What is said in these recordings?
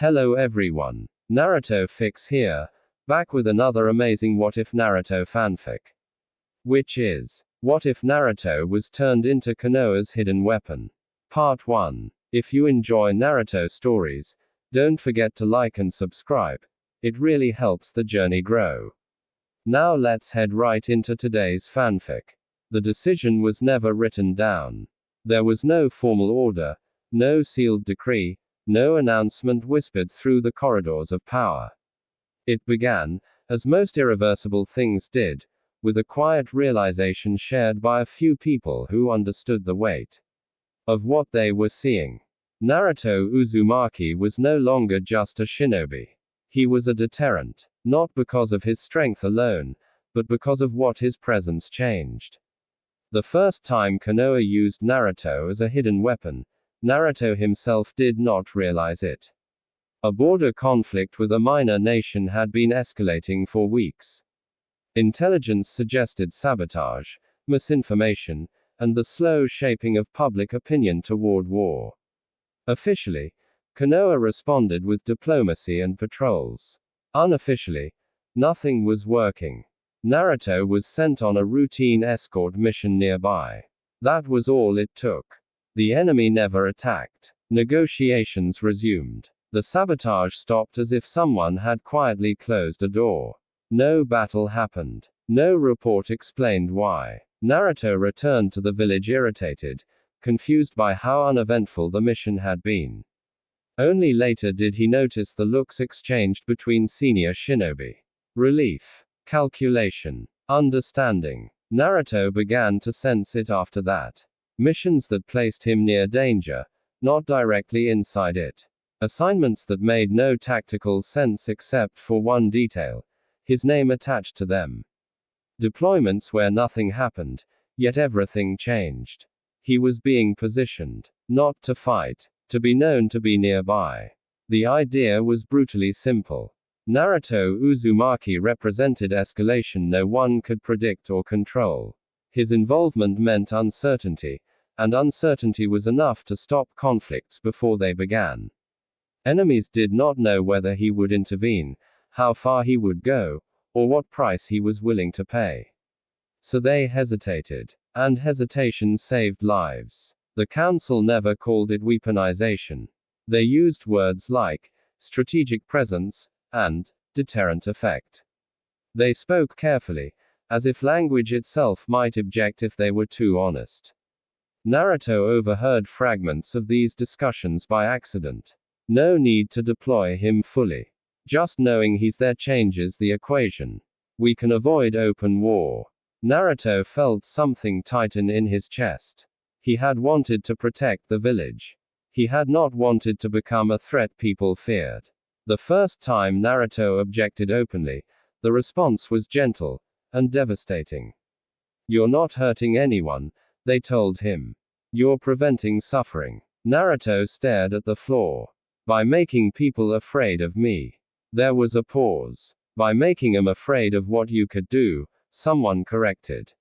Hello everyone. Naruto Fix here, back with another amazing What If Naruto fanfic. Which is, what if Naruto was turned into Konoha's hidden weapon? Part 1. If you enjoy Naruto stories, don't forget to like and subscribe. It really helps the journey grow. Now let's head right into today's fanfic. The decision was never written down. There was no formal order, no sealed decree, no announcement whispered through the corridors of power. It began, as most irreversible things did, with a quiet realization shared by a few people who understood the weight of what they were seeing. Naruto Uzumaki was no longer just a shinobi. He was a deterrent, not because of his strength alone, but because of what his presence changed. The first time Konoha used Naruto as a hidden weapon, Naruto himself did not realize it. A border conflict with a minor nation had been escalating for weeks. Intelligence suggested sabotage, misinformation, and the slow shaping of public opinion toward war. Officially, Konoha responded with diplomacy and patrols. Unofficially, nothing was working. Naruto was sent on a routine escort mission nearby. That was all it took. The enemy never attacked. Negotiations resumed. The sabotage stopped as if someone had quietly closed a door. No battle happened. No report explained why. Naruto returned to the village irritated, confused by how uneventful the mission had been. Only later did he notice the looks exchanged between senior shinobi. Relief, calculation, understanding. Naruto began to sense it after that. Missions that placed him near danger, not directly inside it. Assignments that made no tactical sense except for one detail: his name attached to them. Deployments where nothing happened, yet everything changed. He was being positioned, not to fight, to be known to be nearby. The idea was brutally simple. Naruto Uzumaki represented escalation no one could predict or control. His involvement meant uncertainty, and uncertainty was enough to stop conflicts before they began. Enemies did not know whether he would intervene, how far he would go, or what price he was willing to pay. So they hesitated. And hesitation saved lives. The council never called it weaponization. They used words like strategic presence and deterrent effect. They spoke carefully, as if language itself might object if they were too honest. Naruto overheard fragments of these discussions by accident. No need to deploy him fully. Just knowing he's there changes the equation. We can avoid open war. Naruto felt something tighten in his chest. He had wanted to protect the village. He had not wanted to become a threat people feared. The first time Naruto objected openly, the response was gentle and devastating. "You're not hurting anyone," they told him. "You're preventing suffering." Naruto stared at the floor. "By making people afraid of me." There was a pause. "By making them afraid of what you could do," someone corrected.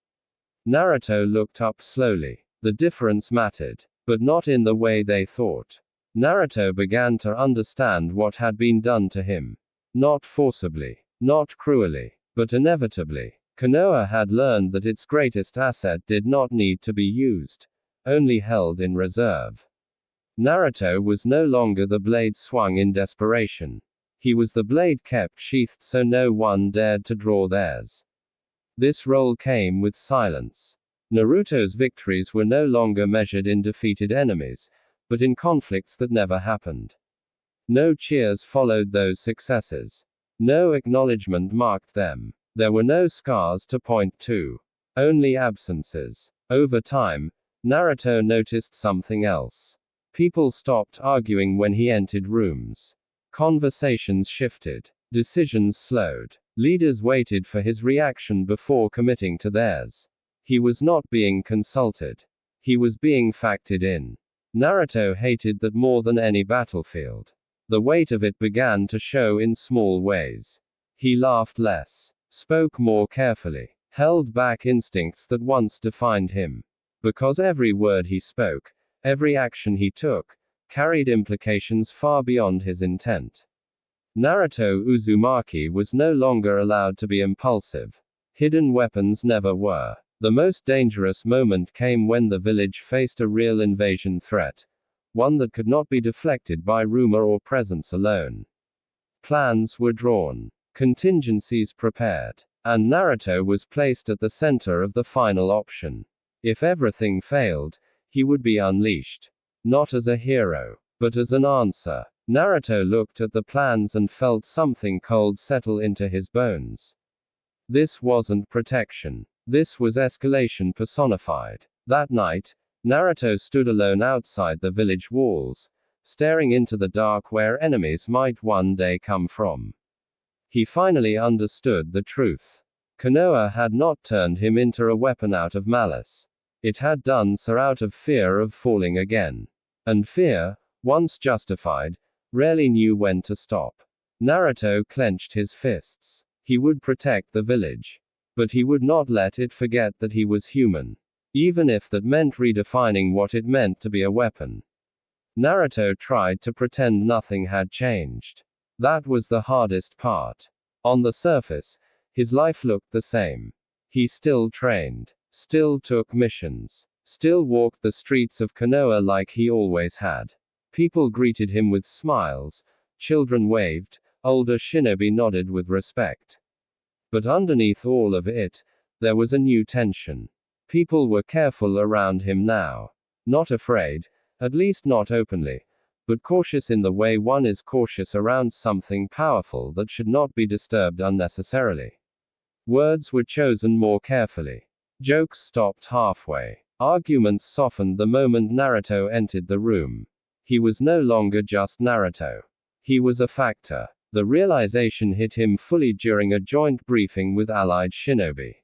Naruto looked up slowly. The difference mattered, but not in the way they thought. Naruto began to understand what had been done to him. Not forcibly, not cruelly, but inevitably. Konoha had learned that its greatest asset did not need to be used, only held in reserve. Naruto was no longer the blade swung in desperation. He was the blade kept sheathed so no one dared to draw theirs. This role came with silence. Naruto's victories were no longer measured in defeated enemies, but in conflicts that never happened. No cheers followed those successes. No acknowledgement marked them. There were no scars to point to. Only absences. Over time, Naruto noticed something else. People stopped arguing when he entered rooms. Conversations shifted. Decisions slowed. Leaders waited for his reaction before committing to theirs. He was not being consulted. He was being factored in. Naruto hated that more than any battlefield. The weight of it began to show in small ways. He laughed less, spoke more carefully, held back instincts that once defined him. Because every word he spoke, every action he took, carried implications far beyond his intent. Naruto Uzumaki was no longer allowed to be impulsive. Hidden weapons never were. The most dangerous moment came when the village faced a real invasion threat, one that could not be deflected by rumor or presence alone. Plans were drawn, contingencies prepared, and Naruto was placed at the center of the final option. If everything failed, he would be unleashed. Not as a hero, but as an answer. Naruto looked at the plans and felt something cold settle into his bones. This wasn't protection. This was escalation personified. That night, Naruto stood alone outside the village walls, staring into the dark where enemies might one day come from. He finally understood the truth. Konoha had not turned him into a weapon out of malice. It had done so out of fear of falling again. And fear, once justified, rarely knew when to stop. Naruto clenched his fists. He would protect the village. But he would not let it forget that he was human. Even if that meant redefining what it meant to be a weapon. Naruto tried to pretend nothing had changed. That was the hardest part. On the surface, his life looked the same. He still trained, still took missions, still walked the streets of Konoha like he always had. People greeted him with smiles, children waved, older shinobi nodded with respect. But underneath all of it, there was a new tension. People were careful around him now. Not afraid, at least not openly, but cautious in the way one is cautious around something powerful that should not be disturbed unnecessarily. Words were chosen more carefully. Jokes stopped halfway. Arguments softened the moment Naruto entered the room. He was no longer just Naruto. He was a factor. The realization hit him fully during a joint briefing with allied shinobi.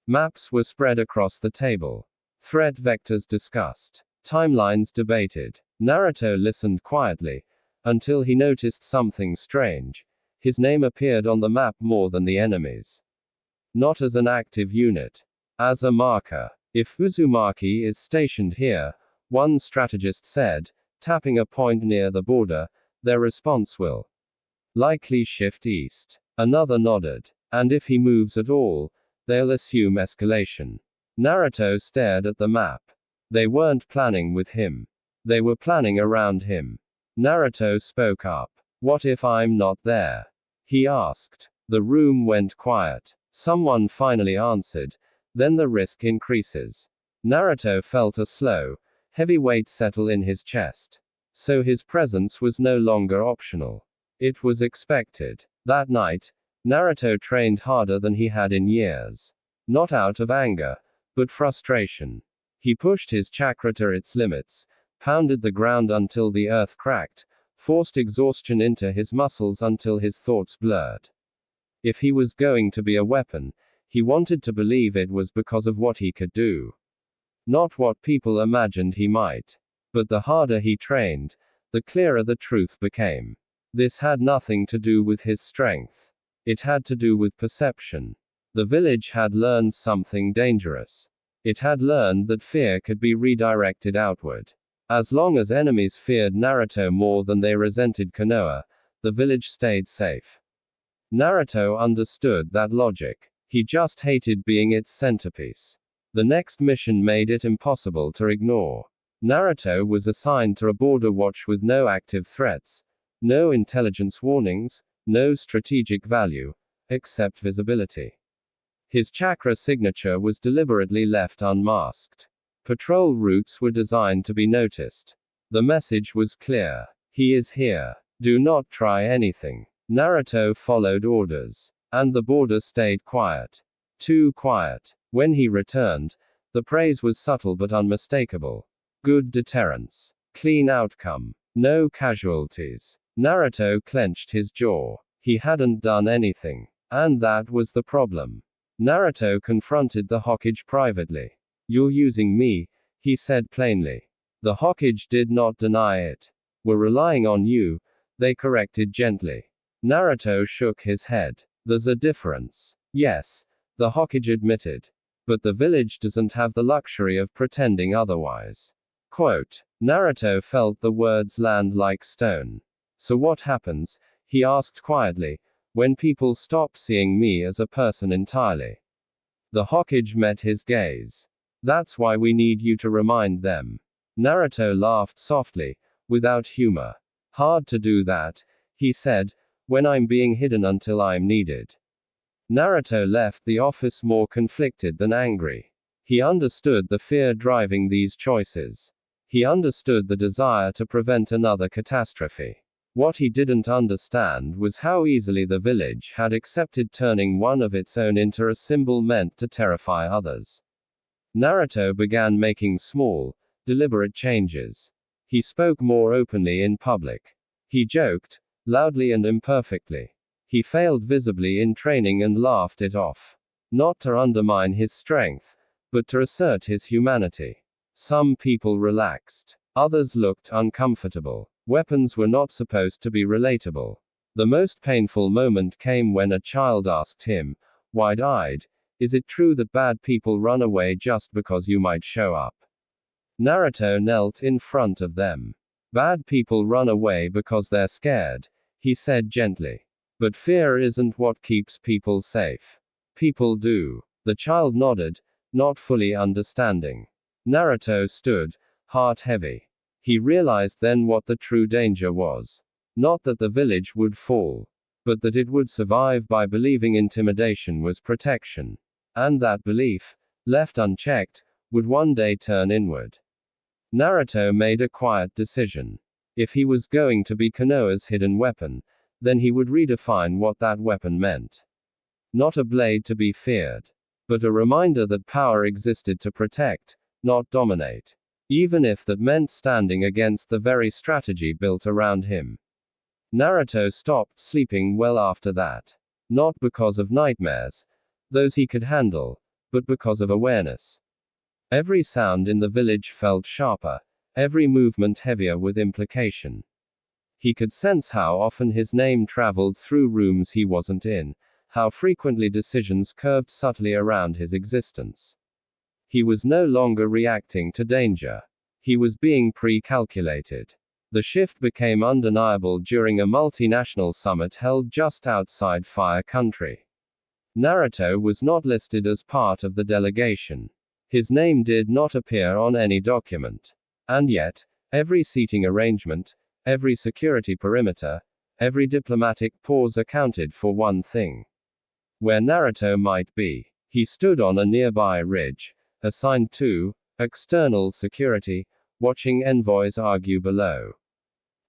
Maps were spread across the table. Threat vectors discussed. Timelines debated. Naruto listened quietly, until he noticed something strange. His name appeared on the map more than the enemy's. Not as an active unit. As a marker. If Uzumaki is stationed here, one strategist said, tapping a point near the border, their response will likely shift east. Another nodded. And if he moves at all, they'll assume escalation. Naruto stared at the map. They weren't planning with him. They were planning around him. Naruto spoke up. What if I'm not there? He asked. The room went quiet. Someone finally answered. Then the risk increases. Naruto felt a slow, heavy weight settle in his chest. So his presence was no longer optional. It was expected. That night, Naruto trained harder than he had in years. Not out of anger, but frustration. He pushed his chakra to its limits, pounded the ground until the earth cracked, forced exhaustion into his muscles until his thoughts blurred. If he was going to be a weapon, he wanted to believe it was because of what he could do. Not what people imagined he might. But the harder he trained, the clearer the truth became. This had nothing to do with his strength. It had to do with perception. The village had learned something dangerous. It had learned that fear could be redirected outward. As long as enemies feared Naruto more than they resented Konoha, the village stayed safe. Naruto understood that logic. He just hated being its centerpiece. The next mission made it impossible to ignore. Naruto was assigned to a border watch with no active threats, no intelligence warnings, no strategic value, except visibility. His chakra signature was deliberately left unmasked. Patrol routes were designed to be noticed. The message was clear. He is here. Do not try anything. Naruto followed orders. And the border stayed quiet. Too quiet. When he returned, the praise was subtle but unmistakable. Good deterrence. Clean outcome. No casualties. Naruto clenched his jaw. He hadn't done anything. And that was the problem. Naruto confronted the Hokage privately. You're using me, he said plainly. The Hokage did not deny it. We're relying on you, they corrected gently. Naruto shook his head. There's a difference. Yes, the Hokage admitted. But the village doesn't have the luxury of pretending otherwise. Quote, Naruto felt the words land like stone. So what happens, he asked quietly, when people stop seeing me as a person entirely? The Hokage met his gaze. That's why we need you to remind them. Naruto laughed softly, without humor. Hard to do that, he said, when I'm being hidden until I'm needed. Naruto left the office more conflicted than angry. He understood the fear driving these choices. He understood the desire to prevent another catastrophe. What he didn't understand was how easily the village had accepted turning one of its own into a symbol meant to terrify others. Naruto began making small, deliberate changes. He spoke more openly in public. He joked, loudly and imperfectly. He failed visibly in training and laughed it off. Not to undermine his strength, but to assert his humanity. Some people relaxed. Others looked uncomfortable. Weapons were not supposed to be relatable. The most painful moment came when a child asked him, wide-eyed, "Is it true that bad people run away just because you might show up?" Naruto knelt in front of them. "Bad people run away because they're scared," he said gently. "But fear isn't what keeps people safe. People do." The child nodded, not fully understanding. Naruto stood, heart heavy. He realized then what the true danger was. Not that the village would fall, but that it would survive by believing intimidation was protection. And that belief, left unchecked, would one day turn inward. Naruto made a quiet decision. If he was going to be Konoha's hidden weapon, then he would redefine what that weapon meant. Not a blade to be feared, but a reminder that power existed to protect, not dominate. Even if that meant standing against the very strategy built around him. Naruto stopped sleeping well after that. Not because of nightmares, those he could handle, but because of awareness. Every sound in the village felt sharper, every movement heavier with implication. He could sense how often his name traveled through rooms he wasn't in, how frequently decisions curved subtly around his existence. He was no longer reacting to danger. He was being pre-calculated. The shift became undeniable during a multinational summit held just outside Fire Country. Naruto was not listed as part of the delegation. His name did not appear on any document. And yet, every seating arrangement, every security perimeter, every diplomatic pause accounted for one thing. Where Naruto might be. He stood on a nearby ridge, assigned to external security, watching envoys argue below.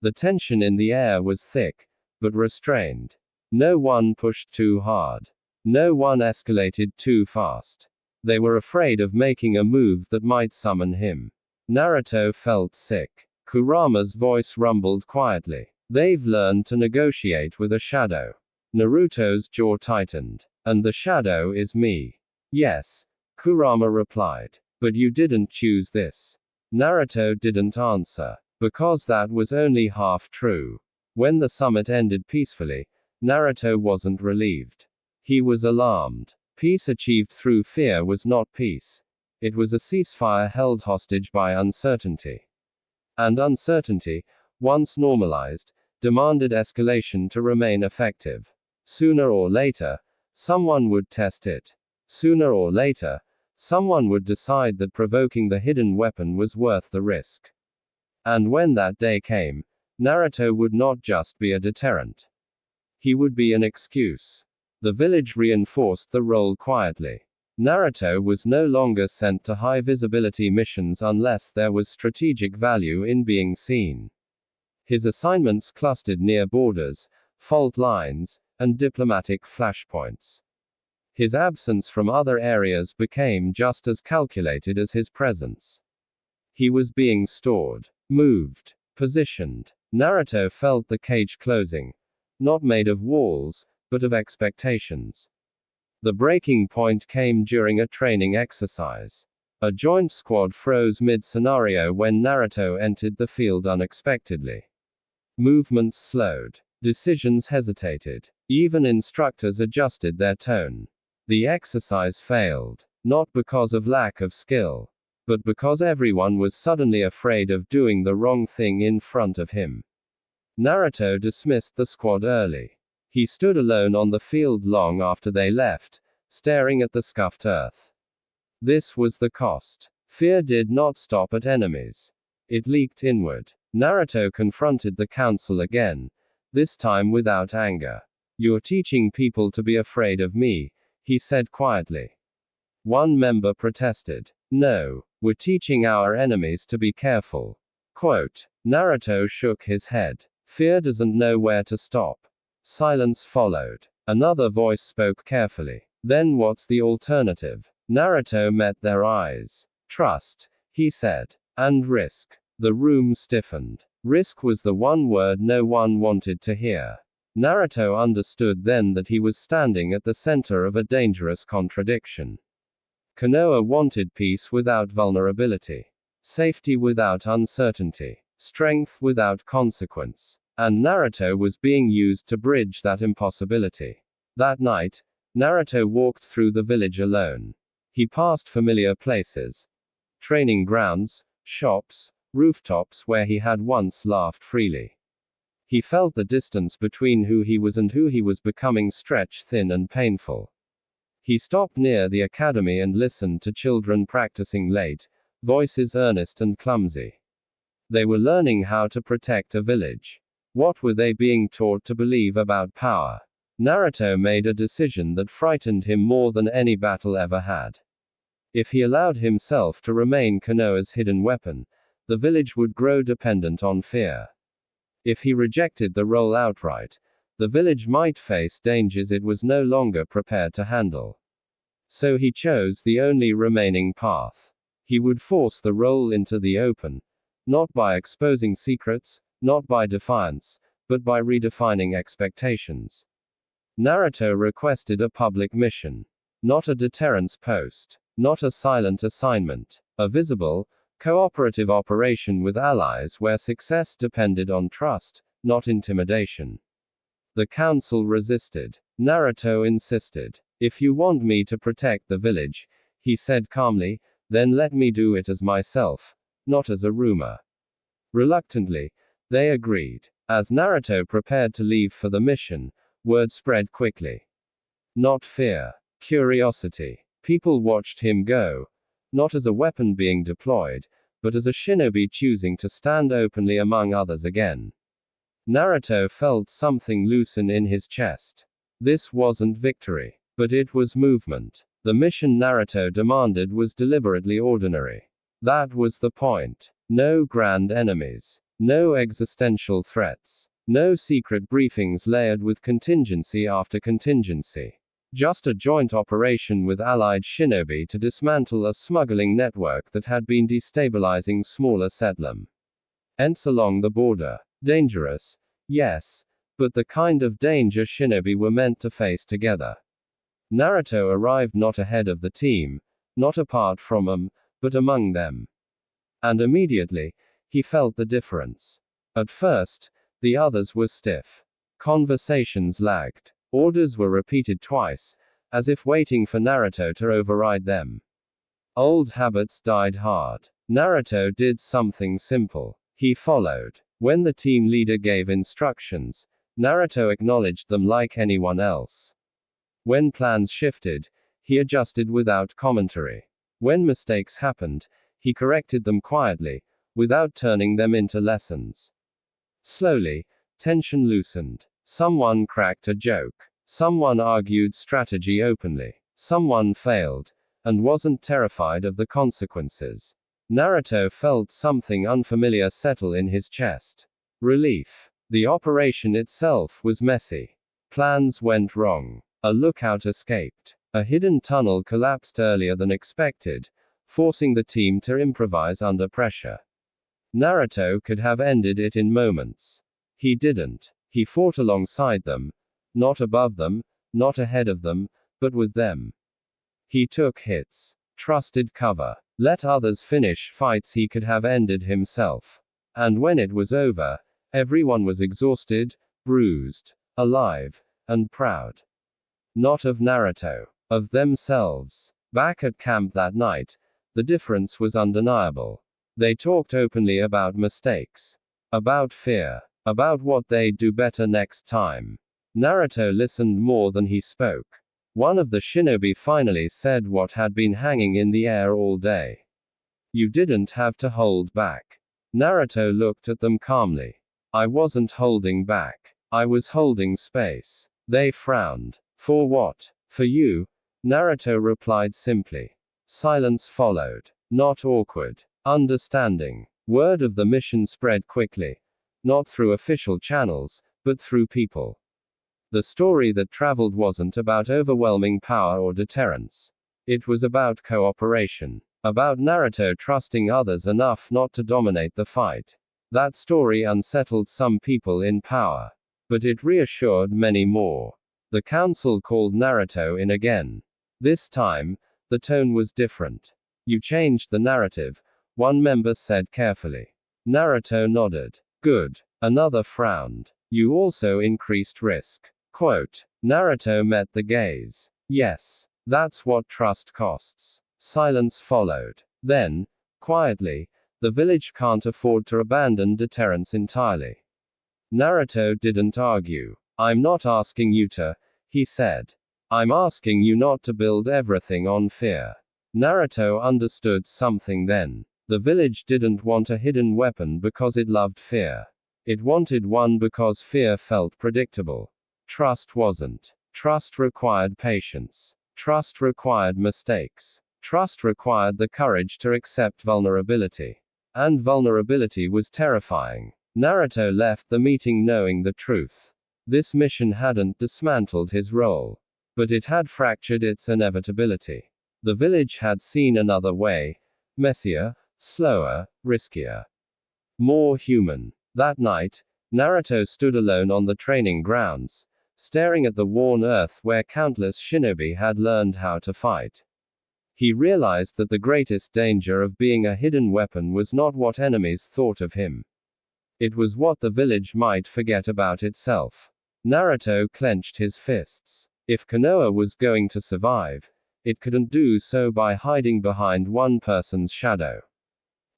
The tension in the air was thick, but restrained. No one pushed too hard. No one escalated too fast. They were afraid of making a move that might summon him. Naruto felt sick. Kurama's voice rumbled quietly. "They've learned to negotiate with a shadow." Naruto's jaw tightened. "And the shadow is me." "Yes," Kurama replied. "But you didn't choose this." Naruto didn't answer. Because that was only half true. When the summit ended peacefully, Naruto wasn't relieved. He was alarmed. Peace achieved through fear was not peace. It was a ceasefire held hostage by uncertainty. And uncertainty, once normalized, demanded escalation to remain effective. Sooner or later, someone would test it. Sooner or later, someone would decide that provoking the hidden weapon was worth the risk. And when that day came, Naruto would not just be a deterrent. He would be an excuse. The village reinforced the role quietly. Naruto was no longer sent to high-visibility missions unless there was strategic value in being seen. His assignments clustered near borders, fault lines, and diplomatic flashpoints. His absence from other areas became just as calculated as his presence. He was being stored, moved, positioned. Naruto felt the cage closing. Not made of walls, but of expectations. The breaking point came during a training exercise. A joint squad froze mid-scenario when Naruto entered the field unexpectedly. Movements slowed. Decisions hesitated. Even instructors adjusted their tone. The exercise failed. Not because of lack of skill, but because everyone was suddenly afraid of doing the wrong thing in front of him. Naruto dismissed the squad early. He stood alone on the field long after they left, staring at the scuffed earth. This was the cost. Fear did not stop at enemies. It leaked inward. Naruto confronted the council again, this time without anger. "You're teaching people to be afraid of me," he said quietly. One member protested. "No, we're teaching our enemies to be careful." Quote. Naruto shook his head. "Fear doesn't know where to stop." Silence followed. Another voice spoke carefully. "Then what's the alternative?" Naruto met their eyes. "Trust," he said. "And risk." The room stiffened. Risk was the one word no one wanted to hear. Naruto understood then that he was standing at the center of a dangerous contradiction. Konoha wanted peace without vulnerability, safety without uncertainty, strength without consequence. And Naruto was being used to bridge that impossibility. That night, Naruto walked through the village alone. He passed familiar places, training grounds, shops, rooftops where he had once laughed freely. He felt the distance between who he was and who he was becoming stretched thin and painful. He stopped near the academy and listened to children practicing late, voices earnest and clumsy. They were learning how to protect a village. What were they being taught to believe about power? Naruto made a decision that frightened him more than any battle ever had. If he allowed himself to remain Konoha's hidden weapon, the village would grow dependent on fear. If he rejected the role outright, the village might face dangers it was no longer prepared to handle. So he chose the only remaining path. He would force the role into the open, not by exposing secrets, not by defiance, but by redefining expectations. Naruto requested a public mission. Not a deterrence post. Not a silent assignment. A visible, cooperative operation with allies where success depended on trust, not intimidation. The council resisted. Naruto insisted. "If you want me to protect the village," he said calmly, "then let me do it as myself, not as a rumor." Reluctantly, they agreed. As Naruto prepared to leave for the mission, word spread quickly. Not fear. Curiosity. People watched him go, not as a weapon being deployed, but as a shinobi choosing to stand openly among others again. Naruto felt something loosen in his chest. This wasn't victory, but it was movement. The mission Naruto demanded was deliberately ordinary. That was the point. No grand enemies. No existential threats. No secret briefings layered with contingency after contingency. Just a joint operation with allied shinobi to dismantle a smuggling network that had been destabilizing smaller settlements along the border. Dangerous, yes, but the kind of danger shinobi were meant to face together. Naruto arrived not ahead of the team, not apart from them, but among them. And immediately, he felt the difference. At first, the others were stiff. Conversations lagged. Orders were repeated twice, as if waiting for Naruto to override them. Old habits died hard. Naruto did something simple. He followed. When the team leader gave instructions, Naruto acknowledged them like anyone else. When plans shifted, he adjusted without commentary. When mistakes happened, he corrected them quietly, without turning them into lessons. Slowly, tension loosened. Someone cracked a joke. Someone argued strategy openly. Someone failed, and wasn't terrified of the consequences. Naruto felt something unfamiliar settle in his chest. Relief. The operation itself was messy. Plans went wrong. A lookout escaped. A hidden tunnel collapsed earlier than expected, forcing the team to improvise under pressure. Naruto could have ended it in moments. He didn't. He fought alongside them, not above them, not ahead of them, but with them. He took hits, trusted cover, let others finish fights he could have ended himself. And when it was over, everyone was exhausted, bruised, alive, and proud. Not of Naruto, of themselves. Back at camp that night, The difference was undeniable. They talked openly about mistakes, about fear, about what they'd do better next time. Naruto listened more than he spoke. One of the shinobi finally said what had been hanging in the air all day. You didn't have to hold back. Naruto looked at them calmly. I wasn't holding back. I was holding space. They frowned. For what? For you? Naruto replied simply. Silence followed. Not awkward. Understanding. Word of the mission spread quickly. Not through official channels, but through people. The story that traveled wasn't about overwhelming power or deterrence. It was about cooperation. About Naruto trusting others enough not to dominate the fight. That story unsettled some people in power. But it reassured many more. The council called Naruto in again. This time, the tone was different. You changed the narrative, one member said carefully. Naruto nodded. Good. Another frowned. You also increased risk. Quote. Naruto met the gaze. Yes. That's what trust costs. Silence followed. Then, quietly, the village can't afford to abandon deterrence entirely. Naruto didn't argue. I'm not asking you to, he said. I'm asking you not to build everything on fear. Naruto understood something then. The village didn't want a hidden weapon because it loved fear. It wanted one because fear felt predictable. Trust wasn't. Trust required patience. Trust required mistakes. Trust required the courage to accept vulnerability. And vulnerability was terrifying. Naruto left the meeting knowing the truth. This mission hadn't dismantled his role. But it had fractured its inevitability. The village had seen another way. Messier, slower, riskier. More human. That night, Naruto stood alone on the training grounds, staring at the worn earth where countless shinobi had learned how to fight. He realized that the greatest danger of being a hidden weapon was not what enemies thought of him. It was what the village might forget about itself. Naruto clenched his fists. If Konoha was going to survive, it couldn't do so by hiding behind one person's shadow.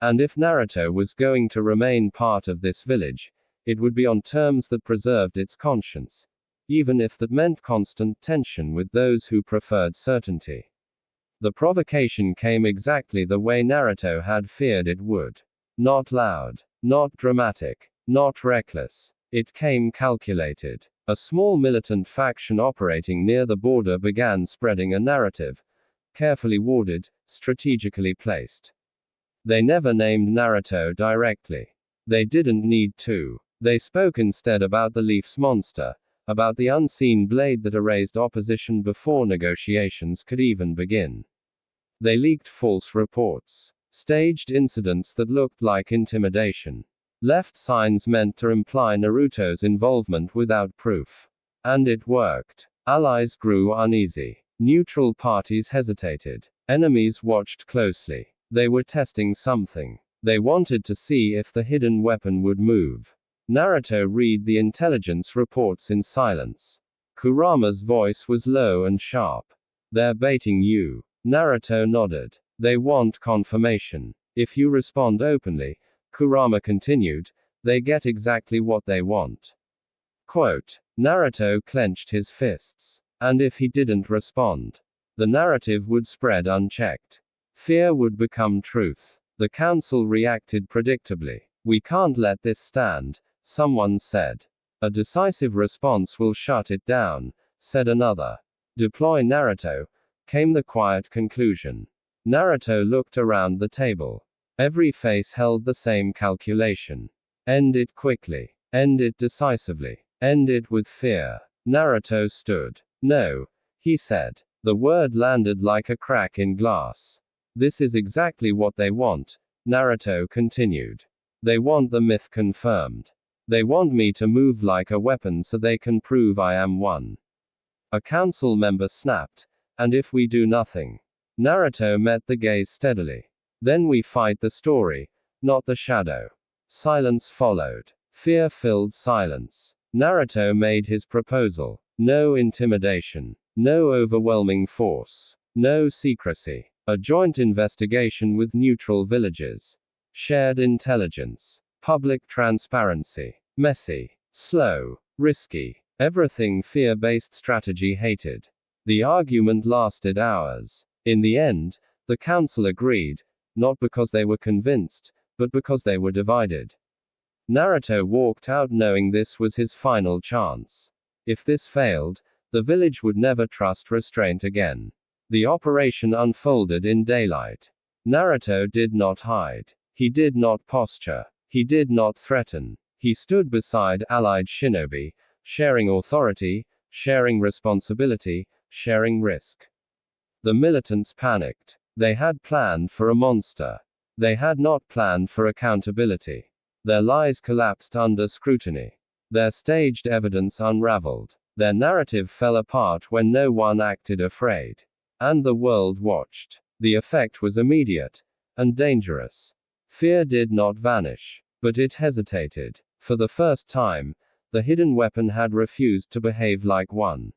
And if Naruto was going to remain part of this village, it would be on terms that preserved its conscience, even if that meant constant tension with those who preferred certainty. The provocation came exactly the way Naruto had feared it would. Not loud, not dramatic, not reckless. It came calculated. A small militant faction operating near the border began spreading a narrative, carefully warded, strategically placed. They never named Naruto directly. They didn't need to. They spoke instead about the Leaf's monster, about the unseen blade that erased opposition before negotiations could even begin. They leaked false reports, staged incidents that looked like intimidation, left signs meant to imply Naruto's involvement without proof. And it worked. Allies grew uneasy. Neutral parties hesitated. Enemies watched closely. They were testing something. They wanted to see if the hidden weapon would move. Naruto read the intelligence reports in silence. Kurama's voice was low and sharp. They're baiting you. Naruto nodded. They want confirmation. If you respond openly, Kurama continued, they get exactly what they want. Quote. Naruto clenched his fists. And if he didn't respond, the narrative would spread unchecked. Fear would become truth. The council reacted predictably. We can't let this stand, someone said. A decisive response will shut it down, said another. Deploy Naruto, came the quiet conclusion. Naruto looked around the table. Every face held the same calculation. End it quickly. End it decisively. End it with fear. Naruto stood. No, he said. The word landed like a crack in glass. This is exactly what they want, Naruto continued. They want the myth confirmed. They want me to move like a weapon so they can prove I am one. A council member snapped. And if we do nothing? Naruto met the gaze steadily. Then we fight the story, not the shadow. Silence followed. Fear-filled silence. Naruto made his proposal. No intimidation. No overwhelming force. No secrecy. A joint investigation with neutral villages. Shared intelligence. Public transparency. Messy. Slow. Risky. Everything fear-based strategy hated. The argument lasted hours. In the end, the council agreed, not because they were convinced, but because they were divided. Naruto walked out knowing this was his final chance. If this failed, the village would never trust restraint again. The operation unfolded in daylight. Naruto did not hide. He did not posture. He did not threaten. He stood beside allied shinobi, sharing authority, sharing responsibility, sharing risk. The militants panicked. They had planned for a monster. They had not planned for accountability. Their lies collapsed under scrutiny. Their staged evidence unraveled. Their narrative fell apart when no one acted afraid. And the world watched. The effect was immediate and dangerous. Fear did not vanish, but it hesitated. For the first time, the hidden weapon had refused to behave like one.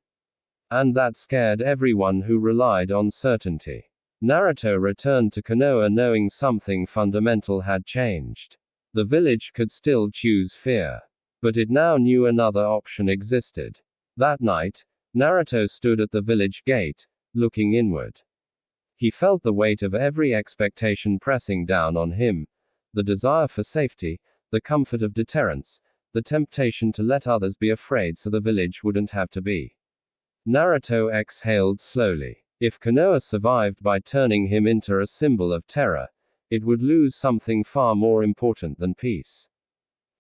And that scared everyone who relied on certainty. Naruto returned to Konoha knowing something fundamental had changed. The village could still choose fear. But it now knew another option existed. That night, Naruto stood at the village gate, looking inward. He felt the weight of every expectation pressing down on him, the desire for safety, the comfort of deterrence, the temptation to let others be afraid so the village wouldn't have to be. Naruto exhaled slowly. If Konoha survived by turning him into a symbol of terror, it would lose something far more important than peace.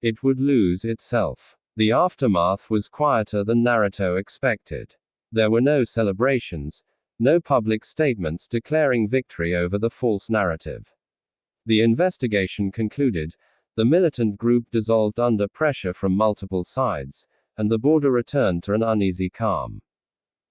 It would lose itself. The aftermath was quieter than Naruto expected. There were no celebrations, no public statements declaring victory over the false narrative. The investigation concluded, the militant group dissolved under pressure from multiple sides, and the border returned to an uneasy calm.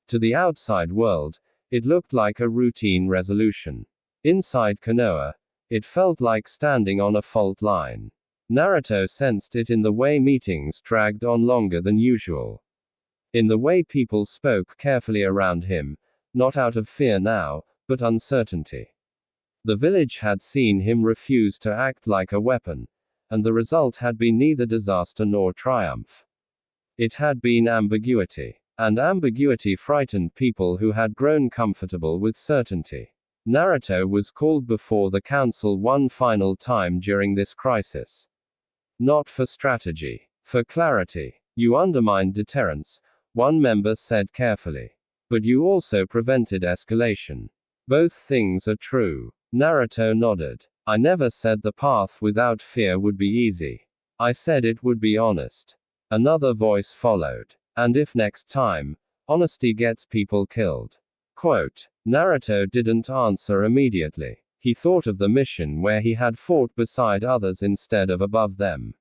To the outside world, it looked like a routine resolution. Inside Konoha, it felt like standing on a fault line. Naruto sensed it in the way meetings dragged on longer than usual. In the way people spoke carefully around him, not out of fear now, but uncertainty. The village had seen him refuse to act like a weapon, and the result had been neither disaster nor triumph. It had been ambiguity. And ambiguity frightened people who had grown comfortable with certainty. Naruto was called before the council one final time during this crisis. Not for strategy. For clarity. You undermined deterrence, one member said carefully. But you also prevented escalation. Both things are true. Naruto nodded. I never said the path without fear would be easy. I said it would be honest. Another voice followed. And if next time, honesty gets people killed. Quote. Naruto didn't answer immediately. He thought of the mission where he had fought beside others instead of above them.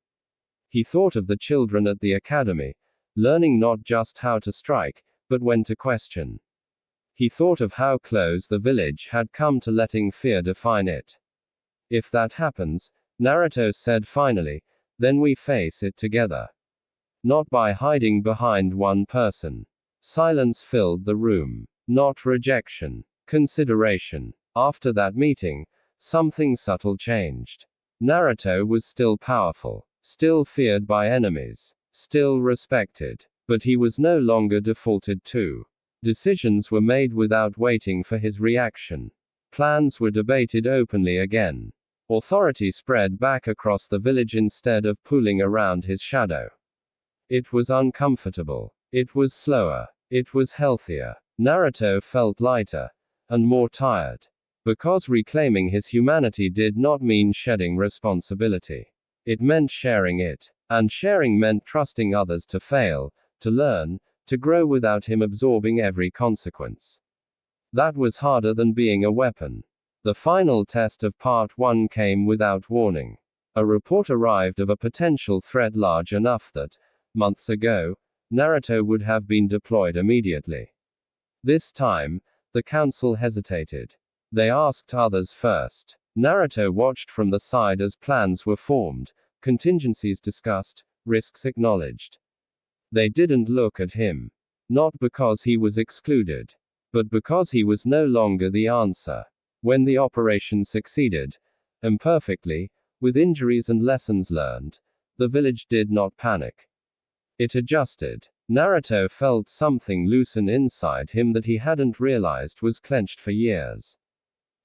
He thought of the children at the academy, learning not just how to strike, but when to question. He thought of how close the village had come to letting fear define it. If that happens, Naruto said finally, then we face it together. Not by hiding behind one person. Silence filled the room. Not rejection. Consideration. After that meeting, something subtle changed. Naruto was still powerful. Still feared by enemies. Still respected. But he was no longer defaulted to. Decisions were made without waiting for his reaction. Plans were debated openly again. Authority spread back across the village instead of pooling around his shadow. It was uncomfortable. It was slower. It was healthier. Naruto felt lighter. And more tired. Because reclaiming his humanity did not mean shedding responsibility. It meant sharing it. And sharing meant trusting others to fail, to learn, to grow without him absorbing every consequence. That was harder than being a weapon. The final test of Part 1 came without warning. A report arrived of a potential threat large enough that, months ago, Naruto would have been deployed immediately. This time, the council hesitated. They asked others first. Naruto watched from the side as plans were formed, contingencies discussed, risks acknowledged. They didn't look at him. Not because he was excluded, but because he was no longer the answer. When the operation succeeded, imperfectly, with injuries and lessons learned, the village did not panic. It adjusted. Naruto felt something loosen inside him that he hadn't realized was clenched for years.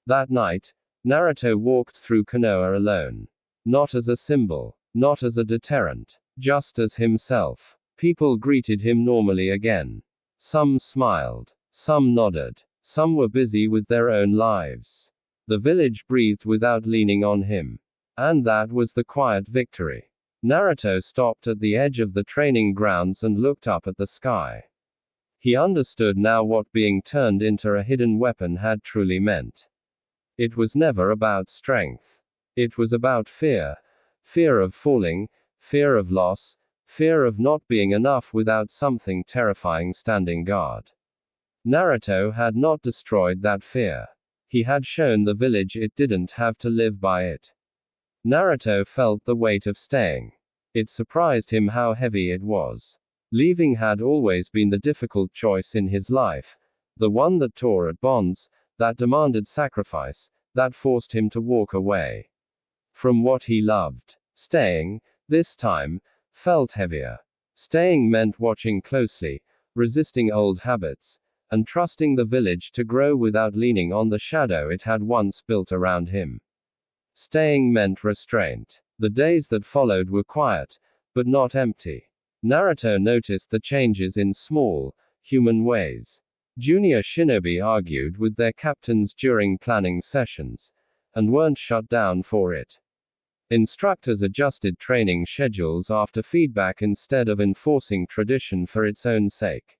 That night, Naruto walked through Konoha alone. Not as a symbol, not as a deterrent, just as himself. People greeted him normally again. Some smiled, some nodded, some were busy with their own lives. The village breathed without leaning on him. And that was the quiet victory. Naruto stopped at the edge of the training grounds and looked up at the sky. He understood now what being turned into a hidden weapon had truly meant. It was never about strength. It was about fear. Fear of falling, fear of loss, fear of not being enough without something terrifying standing guard. Naruto had not destroyed that fear. He had shown the village it didn't have to live by it. Naruto felt the weight of staying. It surprised him how heavy it was. Leaving had always been the difficult choice in his life, the one that tore at bonds, that demanded sacrifice, that forced him to walk away from what he loved. Staying, this time, felt heavier. Staying meant watching closely, resisting old habits, and trusting the village to grow without leaning on the shadow it had once built around him. Staying meant restraint. The days that followed were quiet, but not empty. Naruto noticed the changes in small, human ways. Junior shinobi argued with their captains during planning sessions, and weren't shut down for it. Instructors adjusted training schedules after feedback instead of enforcing tradition for its own sake.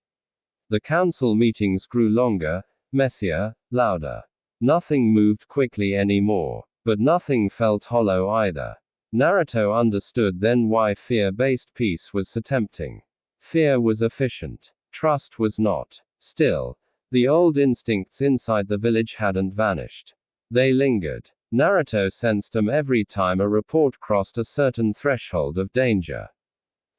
The council meetings grew longer, messier, louder. Nothing moved quickly anymore, but nothing felt hollow either. Naruto understood then why fear-based peace was so tempting. Fear was efficient. Trust was not. Still, the old instincts inside the village hadn't vanished. They lingered. Naruto sensed them every time a report crossed a certain threshold of danger.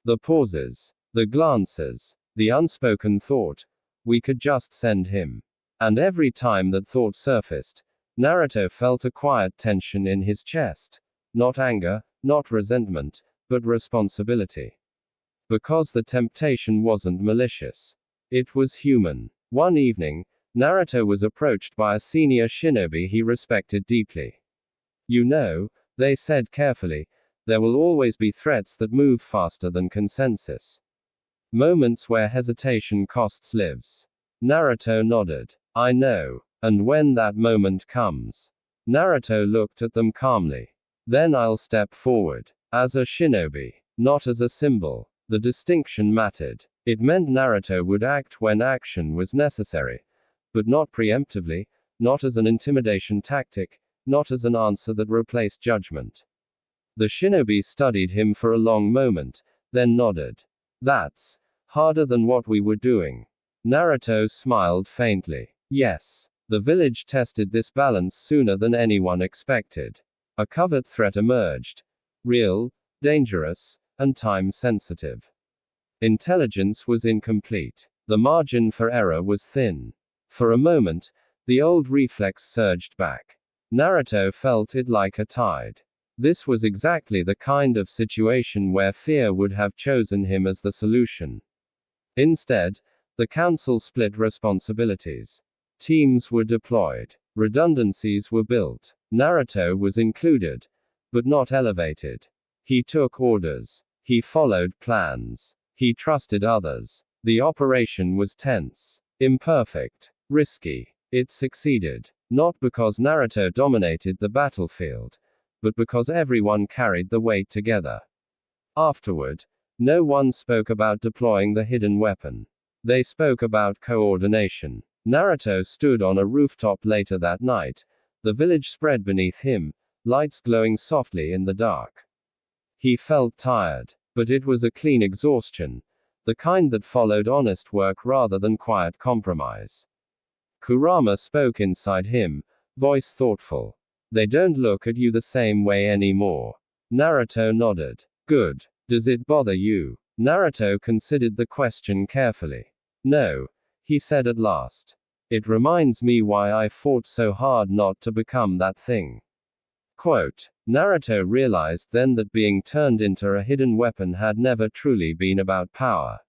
The pauses, the glances, the unspoken thought, we could just send him. And every time that thought surfaced, Naruto felt a quiet tension in his chest. Not anger, not resentment, but responsibility. Because the temptation wasn't malicious. It was human. One evening, Naruto was approached by a senior shinobi he respected deeply. You know, they said carefully, there will always be threats that move faster than consensus. Moments where hesitation costs lives. Naruto nodded. I know. And when that moment comes. Naruto looked at them calmly. Then I'll step forward. As a shinobi. Not as a symbol. The distinction mattered. It meant Naruto would act when action was necessary. But not preemptively, not as an intimidation tactic, not as an answer that replaced judgment. The shinobi studied him for a long moment, then nodded. That's harder than what we were doing. Naruto smiled faintly. Yes. The village tested this balance sooner than anyone expected. A covert threat emerged. Real, dangerous, and time-sensitive. Intelligence was incomplete. The margin for error was thin. For a moment, the old reflex surged back. Naruto felt it like a tide. This was exactly the kind of situation where fear would have chosen him as the solution. Instead, the council split responsibilities. Teams were deployed. Redundancies were built. Naruto was included, but not elevated. He took orders. He followed plans. He trusted others. The operation was tense, imperfect, risky. It succeeded. Not because Naruto dominated the battlefield, but because everyone carried the weight together. Afterward, no one spoke about deploying the hidden weapon. They spoke about coordination. Naruto stood on a rooftop later that night. The village spread beneath him, lights glowing softly in the dark. He felt tired, but it was a clean exhaustion, the kind that followed honest work rather than quiet compromise. Kurama spoke inside him, voice thoughtful. They don't look at you the same way anymore. Naruto nodded. Good. Does it bother you? Naruto considered the question carefully. No, he said at last. It reminds me why I fought so hard not to become that thing. Quote, Naruto realized then that being turned into a hidden weapon had never truly been about power.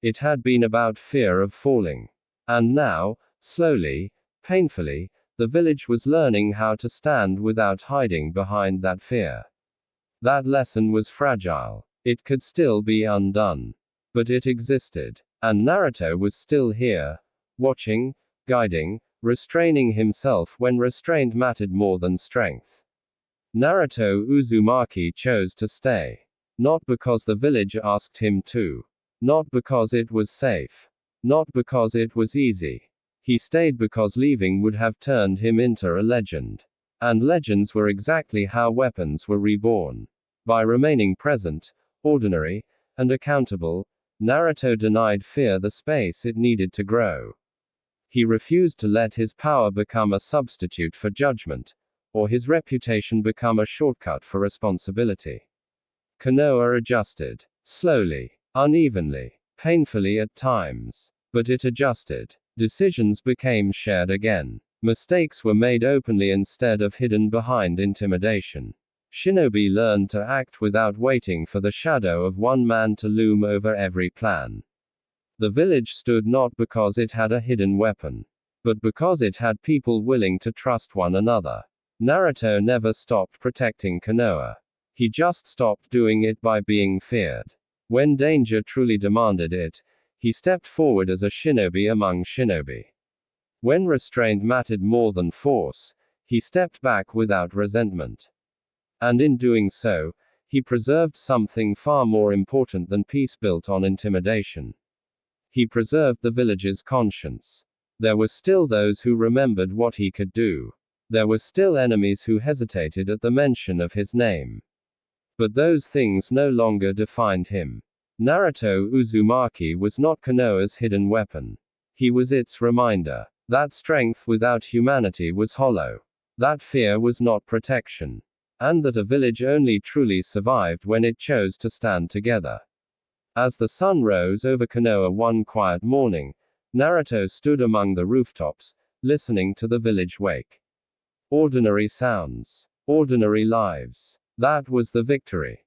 It had been about fear of falling. And now, slowly, painfully, the village was learning how to stand without hiding behind that fear. That lesson was fragile. It could still be undone. But it existed. And Naruto was still here, watching, guiding, restraining himself when restraint mattered more than strength. Naruto Uzumaki chose to stay. Not because the village asked him to. Not because it was safe. Not because it was easy. He stayed because leaving would have turned him into a legend. And legends were exactly how weapons were reborn. By remaining present, ordinary, and accountable, Naruto denied fear the space it needed to grow. He refused to let his power become a substitute for judgment, or his reputation become a shortcut for responsibility. Konoha adjusted. Slowly, unevenly, painfully at times. But it adjusted. Decisions became shared again. Mistakes were made openly instead of hidden behind intimidation. Shinobi learned to act without waiting for the shadow of one man to loom over every plan. The village stood not because it had a hidden weapon, but because it had people willing to trust one another. Naruto never stopped protecting Konoha. He just stopped doing it by being feared. When danger truly demanded it, he stepped forward as a shinobi among shinobi. When restraint mattered more than force, he stepped back without resentment. And in doing so, he preserved something far more important than peace built on intimidation. He preserved the village's conscience. There were still those who remembered what he could do. There were still enemies who hesitated at the mention of his name. But those things no longer defined him. Naruto Uzumaki was not Konoha's hidden weapon. He was its reminder. That strength without humanity was hollow. That fear was not protection. And that a village only truly survived when it chose to stand together. As the sun rose over Konoha one quiet morning, Naruto stood among the rooftops, listening to the village wake. Ordinary sounds. Ordinary lives. That was the victory.